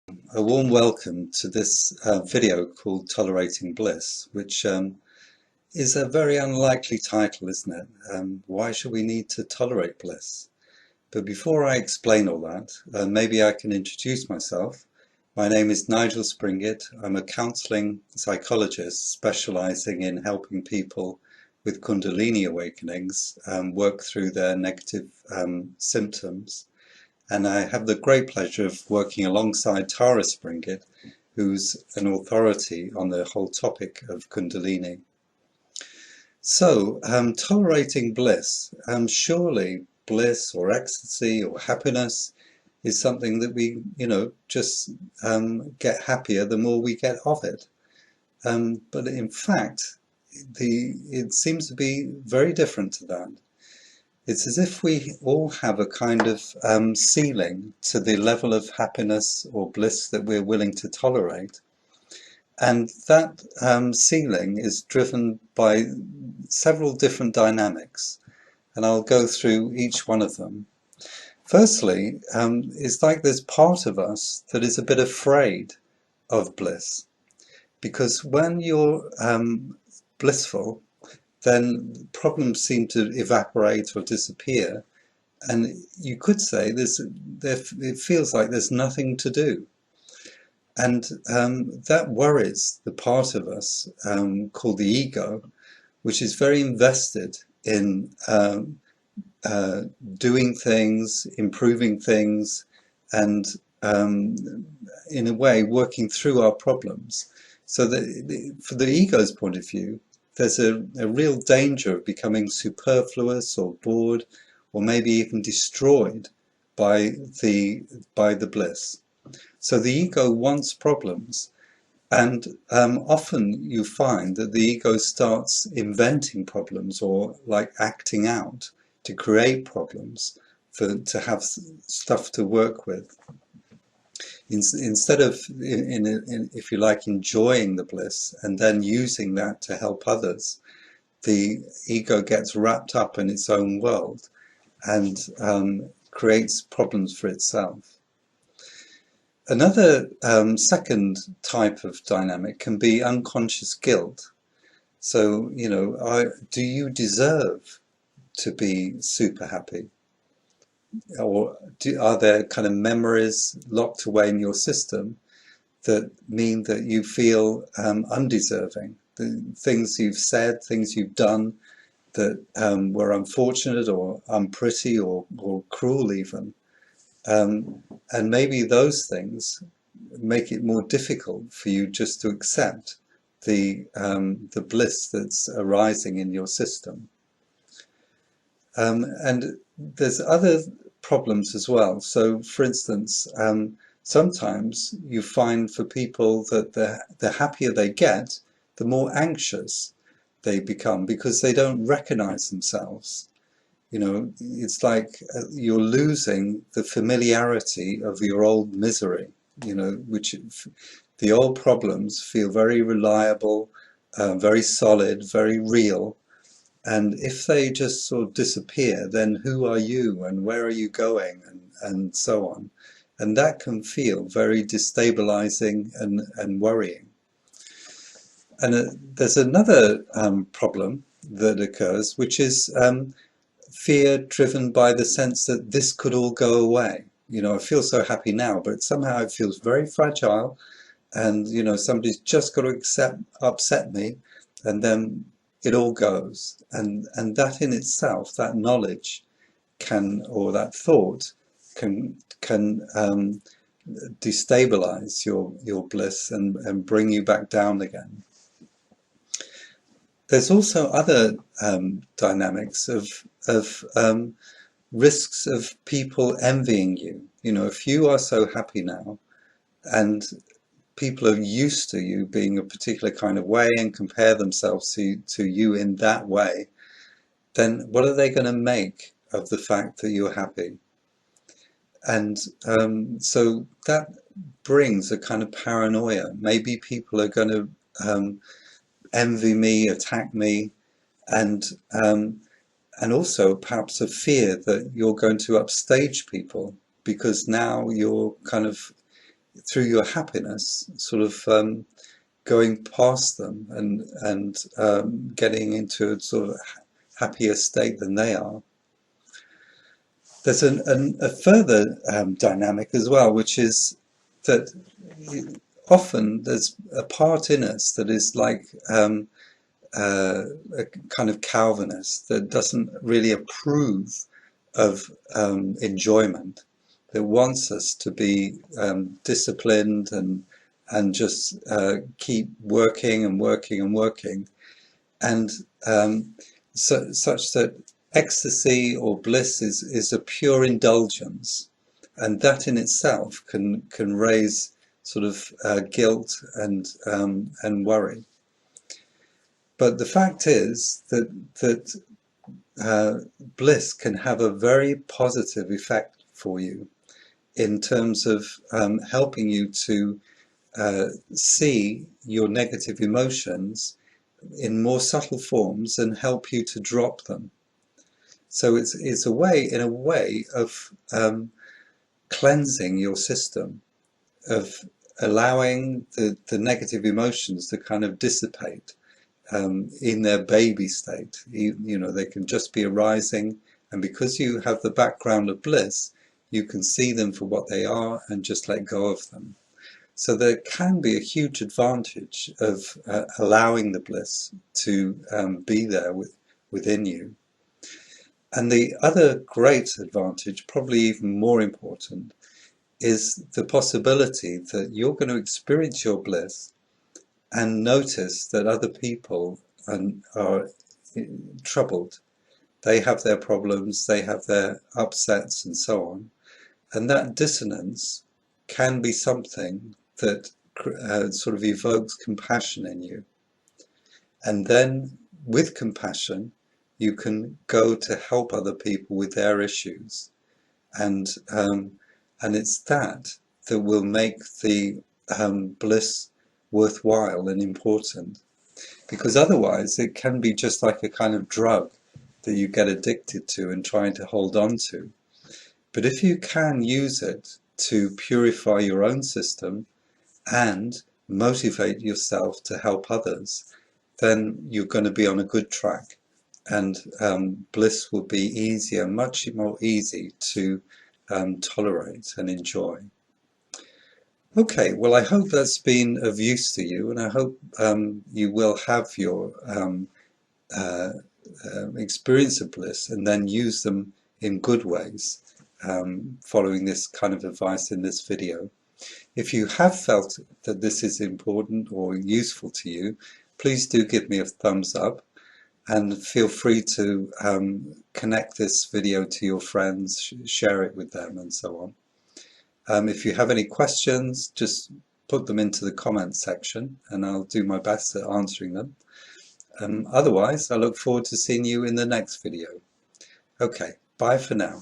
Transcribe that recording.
A warm welcome to this video called Tolerating Bliss, which is a very unlikely title, isn't it? Why should we need to tolerate bliss? But before I explain all that, maybe I can introduce myself. My name is Nigel. I'm a counseling psychologist specializing in helping people with Kundalini awakenings work through their negative symptoms. And I have the great pleasure of working alongside Tara Springett, who's an authority on the whole topic of Kundalini. So, tolerating bliss. Surely bliss or ecstasy or happiness is something that we, just get happier the more we get of it. But in fact, it seems to be very different to that. It's as if we all have a kind of ceiling to the level of happiness or bliss that we're willing to tolerate. And that ceiling is driven by several different dynamics. And I'll go through each one of them. Firstly, it's like there's part of us that is a bit afraid of bliss. Because when you're blissful, then problems seem to evaporate or disappear, and you could say it feels like there's nothing to do. And that worries the part of us called the ego, which is very invested in doing things, improving things, and in a way working through our problems. So for the ego's point of view, there's a real danger of becoming superfluous or bored or maybe even destroyed by the bliss. So the ego wants problems, and often you find that the ego starts inventing problems or like acting out to create problems to have stuff to work with. Instead of, if you like, enjoying the bliss and then using that to help others, the ego gets wrapped up in its own world and creates problems for itself. Another second type of dynamic can be unconscious guilt. So, do you deserve to be super happy? Or are there kind of memories locked away in your system that mean that you feel undeserving? The things you've said, things you've done that were unfortunate or unpretty or cruel even. And maybe those things make it more difficult for you just to accept the bliss that's arising in your system. And there's other problems as well. So, for instance, sometimes you find for people that the happier they get, the more anxious they become because they don't recognize themselves. It's like you're losing the familiarity of your old misery, which the old problems feel very reliable, very solid, very real. And if they just sort of disappear, then who are you and where are you going and so on. And that can feel very destabilizing and worrying. And there's another problem that occurs, which is fear driven by the sense that this could all go away. I feel so happy now, but somehow it feels very fragile. And, somebody's just got to upset me, and then it all goes. And that in itself, that knowledge or that thought can destabilize your bliss and bring you back down again. There's also other dynamics of risks of people envying you. If you are so happy now and people are used to you being a particular kind of way and compare themselves to you in that way, then what are they going to make of the fact that you're happy? And so that brings a kind of paranoia. Maybe people are going to envy me, attack me, and also perhaps a fear that you're going to upstage people because now you're kind of through your happiness, sort of going past them and getting into a sort of happier state than they are. There's a further dynamic as well, which is that often there's a part in us that is like a kind of Calvinist that doesn't really approve of enjoyment, that wants us to be disciplined and just keep working and working and working, and such that ecstasy or bliss is a pure indulgence, and that in itself can raise sort of guilt and worry. But the fact is that bliss can have a very positive effect for you in terms of helping you to see your negative emotions in more subtle forms and help you to drop them. So it's a way of cleansing your system, of allowing the negative emotions to kind of dissipate in their baby state. You know, they can just be arising, and because you have the background of bliss, you can see them for what they are and just let go of them. So there can be a huge advantage of allowing the bliss to be there within you. And the other great advantage, probably even more important, is the possibility that you're going to experience your bliss and notice that other people are troubled. They have their problems, they have their upsets and so on. And that dissonance can be something that sort of evokes compassion in you. And then with compassion, you can go to help other people with their issues. And it's that will make the bliss worthwhile and important. Because otherwise it can be just like a kind of drug that you get addicted to and trying to hold on to. But if you can use it to purify your own system and motivate yourself to help others, then you're going to be on a good track, and bliss will be easier, much more easy to tolerate and enjoy. Okay, well, I hope that's been of use to you, and I hope you will have your experience of bliss and then use them in good ways, following this kind of advice in this video. If you have felt that this is important or useful to you, please do give me a thumbs up, and feel free to connect this video to your friends, share it with them and so on. If you have any questions, just put them into the comments section and I'll do my best at answering them. Otherwise, I look forward to seeing you in the next video. Okay, bye for now.